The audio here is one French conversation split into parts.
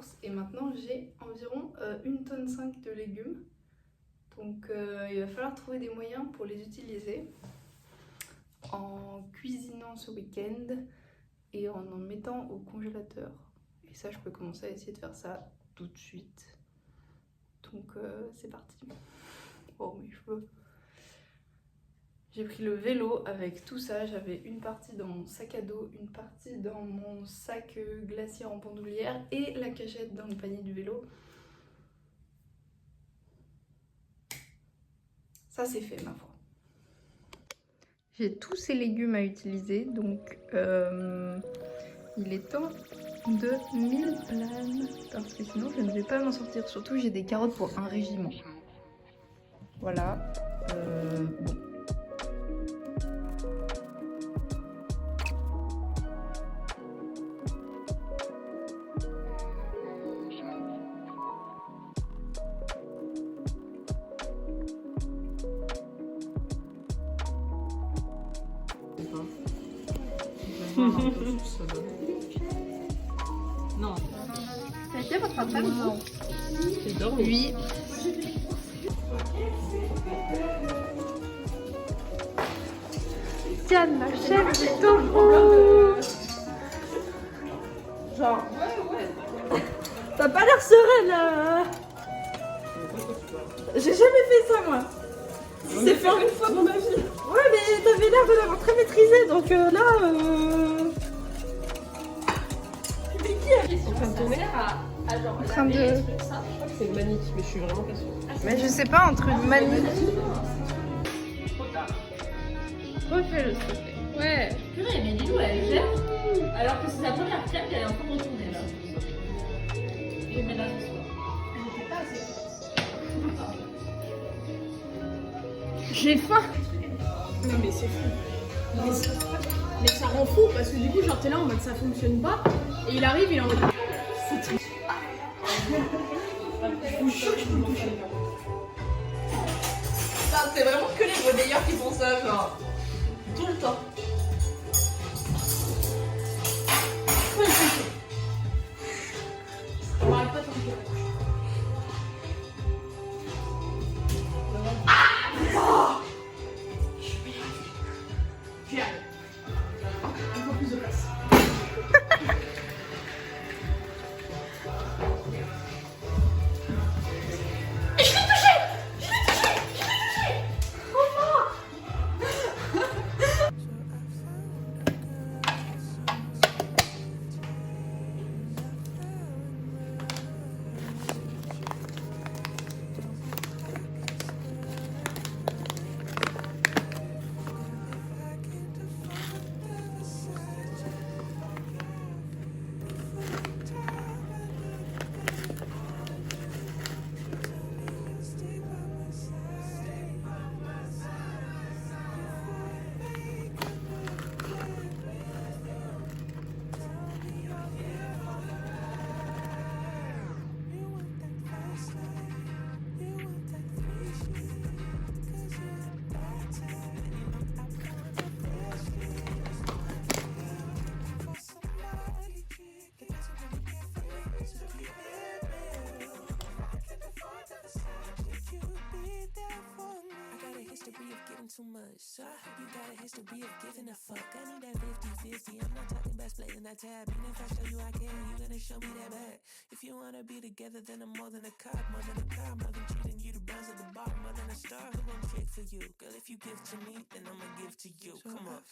courses et maintenant j'ai environ 1,5 tonne de légumes. Donc il va falloir trouver des moyens pour les utiliser en cuisinant ce week-end et en mettant au congélateur. Et ça, je peux commencer à essayer de faire ça tout de suite. Donc c'est parti. Oh mes cheveux. J'ai pris le vélo avec tout ça. J'avais une partie dans mon sac à dos, une partie dans mon sac glaciaire en bandoulière et la cachette dans le panier du vélo. Ça c'est fait ma foi. J'ai tous ces légumes à utiliser, donc il est temps de mille planes parce que sinon je ne vais pas m'en sortir. Surtout j'ai des carottes pour un régiment. Voilà. Bon. Non. Ça a été votre après J'adore. Oui. Tiane, la chef du tofu. Genre, t'as pas l'air sereine. J'ai jamais fait ça moi. C'est fait une fois dans ma vie. Ouais, mais t'avais l'air de l'avoir très maîtrisé, donc là. En train de tourner. En train de... Je crois que c'est une manique, mais je suis vraiment pas sûre. Mais je sais pas, entre une manique... Refais-le s'il te plaît. Ouais. Purée, mais Lilou elle gère alors que c'est sa première crème qu'elle est en train de retourner là. Je mets là ce soir. J'étais pas assez. J'ai faim. Non mais c'est fou. Mais ça rend fou parce que du coup genre t'es là en mode ça fonctionne pas et il arrive il est en mode c'est triste. Je vous jure que je peux le toucher. C'est vraiment que les modéliers qui font ça, genre tout le temps. On m'arrête pas tant que j'y arrive. Un peu plus de place. Too much, so I hope you got a history of giving a fuck. I need that 50-50. I'm not talking about splitting that tab. Even if I show you I care, you gonna show me that back. If you wanna be together, then I'm more than a cop, more than a car, more than cheating. You the bronze at the bar, more than a star. Who gon' check for you? Girl, if you give to me, then I'ma give to you. So come on.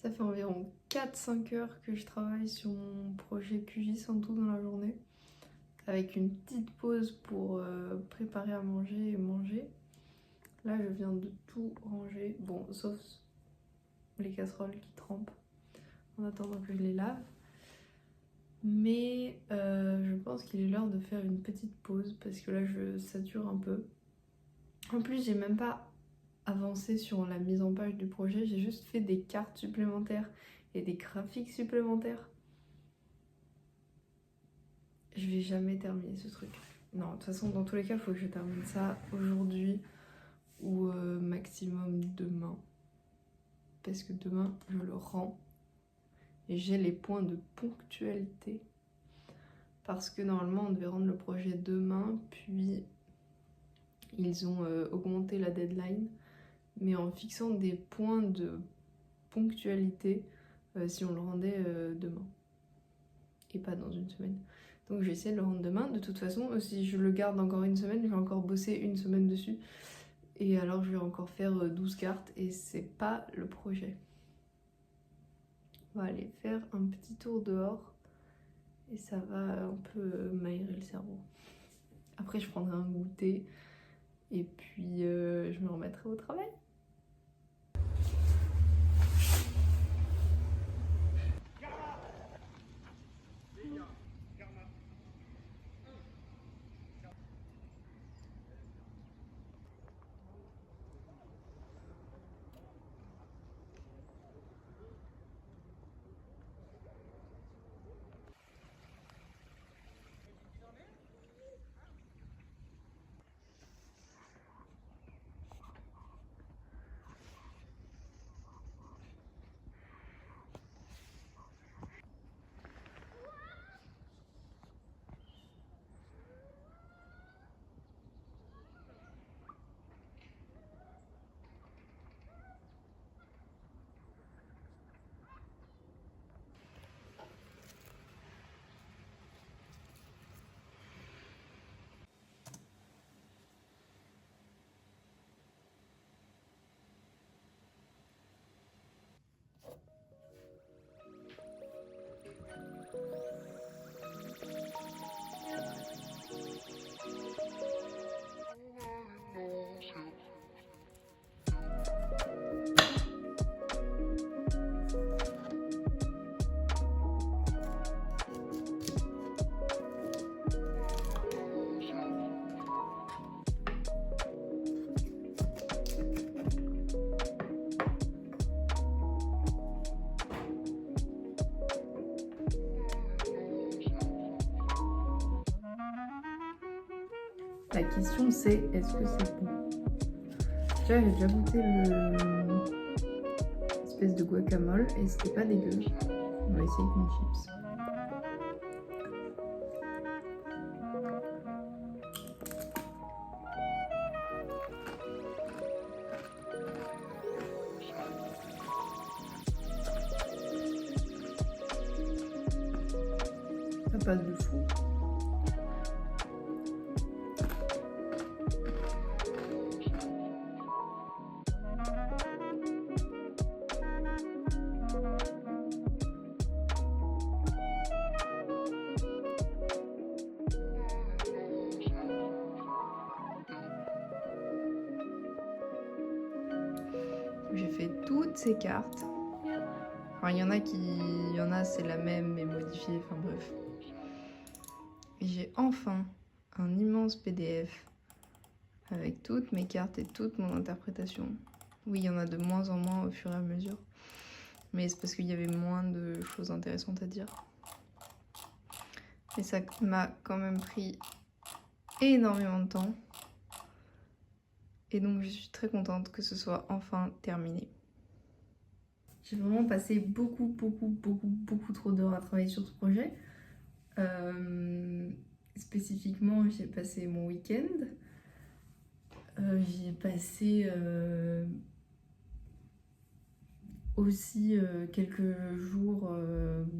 Ça fait environ 4-5 heures que je travaille sur mon projet QGIS en tout dans la journée. Avec une petite pause pour préparer à manger et manger. Là, je viens de tout ranger. Bon, sauf les casseroles qui trempent en attendant que je les lave. Mais je pense qu'il est l'heure de faire une petite pause parce que là, je sature un peu. En plus, j'ai même pas avancé sur la mise en page du projet. J'ai juste fait des cartes supplémentaires et des graphiques supplémentaires. Je vais jamais terminer ce truc. Non, de toute façon, dans tous les cas, il faut que je termine ça aujourd'hui ou maximum demain. Parce que demain, je le rends. Et j'ai les points de ponctualité. Parce que normalement, on devait rendre le projet demain, puis ils ont augmenté la deadline. Mais en fixant des points de ponctualité si on le rendait demain. Et pas dans une semaine. Donc je vais essayer de le rendre demain. De toute façon, si je le garde encore une semaine, je vais encore bosser une semaine dessus. Et alors je vais encore faire 12 cartes et c'est pas le projet. On va aller faire un petit tour dehors et ça va un peu m'aérer le cerveau. Après je prendrai un goûter et puis je me remettrai au travail. La question c'est, est-ce que c'est bon? Déjà j'ai déjà goûté l'espèce de guacamole et c'était pas dégueu. On va essayer avec une chips. Ça passe de fou. J'ai fait toutes ces cartes. Enfin, il y en a c'est la même mais modifiée, enfin bref. Et j'ai enfin un immense PDF avec toutes mes cartes et toute mon interprétation. Oui, il y en a de moins en moins au fur et à mesure. Mais c'est parce qu'il y avait moins de choses intéressantes à dire. Et ça m'a quand même pris énormément de temps. Et donc je suis très contente que ce soit enfin terminé. J'ai vraiment passé beaucoup trop d'heures à travailler sur ce projet. Spécifiquement, j'ai passé mon week-end. J'y ai passé aussi quelques jours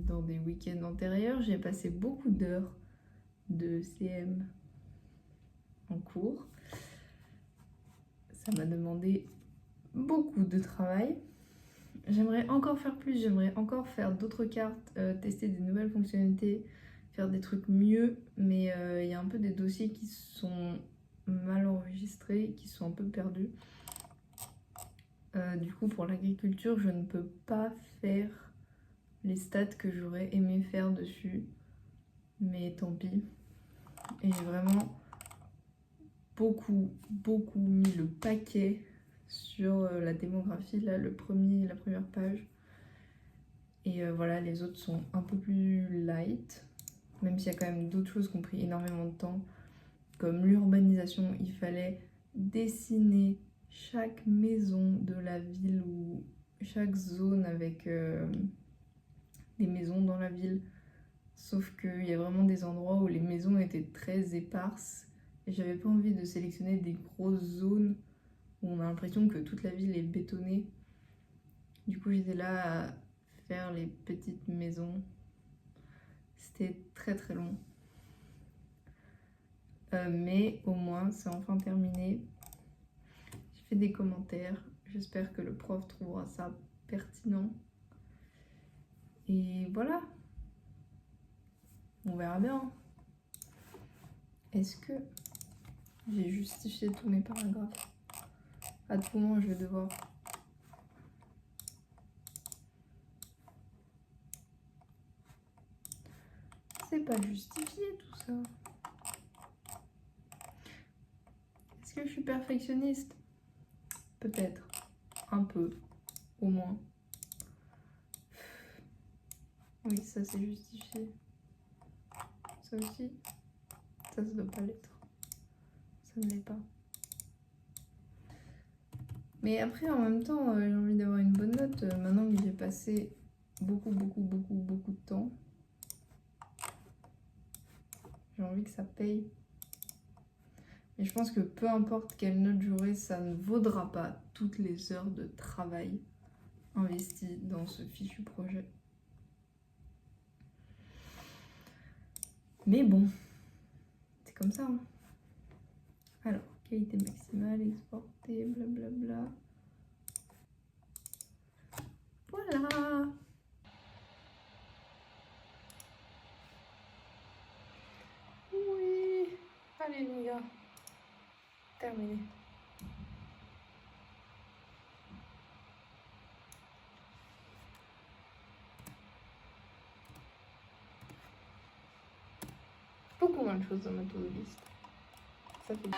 dans des week-ends antérieurs. J'ai passé beaucoup d'heures de CM en cours. Ça m'a demandé beaucoup de travail. J'aimerais encore faire plus, j'aimerais encore faire d'autres cartes, tester des nouvelles fonctionnalités, faire des trucs mieux, mais il y a un peu des dossiers qui sont mal enregistrés, qui sont un peu perdus. Du coup, pour l'agriculture, je ne peux pas faire les stats que j'aurais aimé faire dessus, mais tant pis. Et j'ai vraiment beaucoup mis le paquet sur la démographie, là, la première page. Et voilà, les autres sont un peu plus light, même s'il y a quand même d'autres choses qui ont pris énormément de temps, comme l'urbanisation. Il fallait dessiner chaque maison de la ville ou chaque zone avec des maisons dans la ville. Sauf qu'il y a vraiment des endroits où les maisons étaient très éparses et j'avais pas envie de sélectionner des grosses zones où on a l'impression que toute la ville est bétonnée. Du coup, j'étais là à faire les petites maisons. C'était très long. Mais au moins, c'est enfin terminé. J'ai fait des commentaires. J'espère que le prof trouvera ça pertinent. Et voilà. On verra bien. Est-ce que j'ai justifié tous mes paragraphes? À tout moment, je vais devoir... C'est pas justifié tout ça. Est-ce que je suis perfectionniste? Peut-être. Un peu. Au moins. Oui, ça c'est justifié. Ça aussi. Ça doit pas l'être. Ça ne l'est pas. Mais après, en même temps, j'ai envie d'avoir une bonne note. Maintenant que j'ai passé beaucoup de temps, j'ai envie que ça paye. Et je pense que peu importe quelle note j'aurai, ça ne vaudra pas toutes les heures de travail investies dans ce fichu projet. Mais bon, c'est comme ça. Hein. Alors, qualité maximale, exporter, blablabla. Voilà. Oui, alléluia. Terminé. Beaucoup moins de choses dans ma to-do list. Ça fait...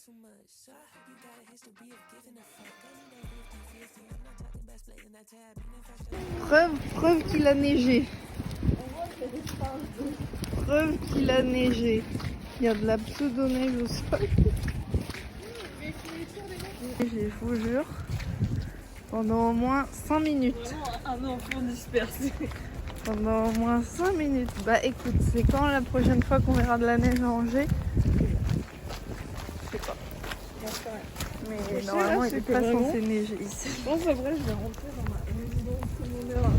Too much, so I hope you got a history of giving a fuck. I need that 50-50. I'm not talking about splitting that tab. Preuve qu'il a neigé. Preuve qu'il a neigé. Il y a de la pseudo-neige au sol. Je vous jure, pendant au moins 5 minutes. Vraiment un enfant dispersé. Pendant au moins 5 minutes. Bah écoute, c'est quand la prochaine fois qu'on verra de la neige à Angers? Je sais pas. Mais normalement, il n'est pas censé neiger ici. Je pense après je vais rentrer dans ma résidence secondaire.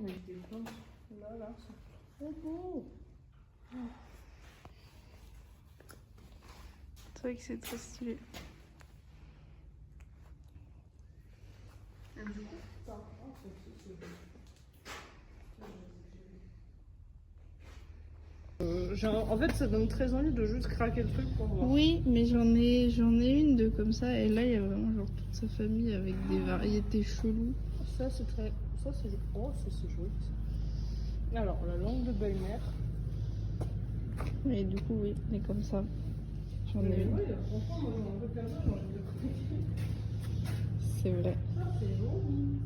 Avec des plantes. Là, c'est trop beau. C'est vrai que c'est très stylé. Et du coup, en fait, ça donne très envie de juste craquer le truc pour voir. Oui, mais j'en ai une de comme ça, et là il y a vraiment genre toute sa famille avec des variétés cheloues. Ça, c'est très. Ça, c'est. Oh, ça, c'est joli. Ça. Alors, la langue de belle-mère. Et du coup, oui, mais comme ça. J'en ai une. Oui, franchement, moi, j'en veux plein de j'en ai de craquer. C'est vrai. Ça, c'est joli.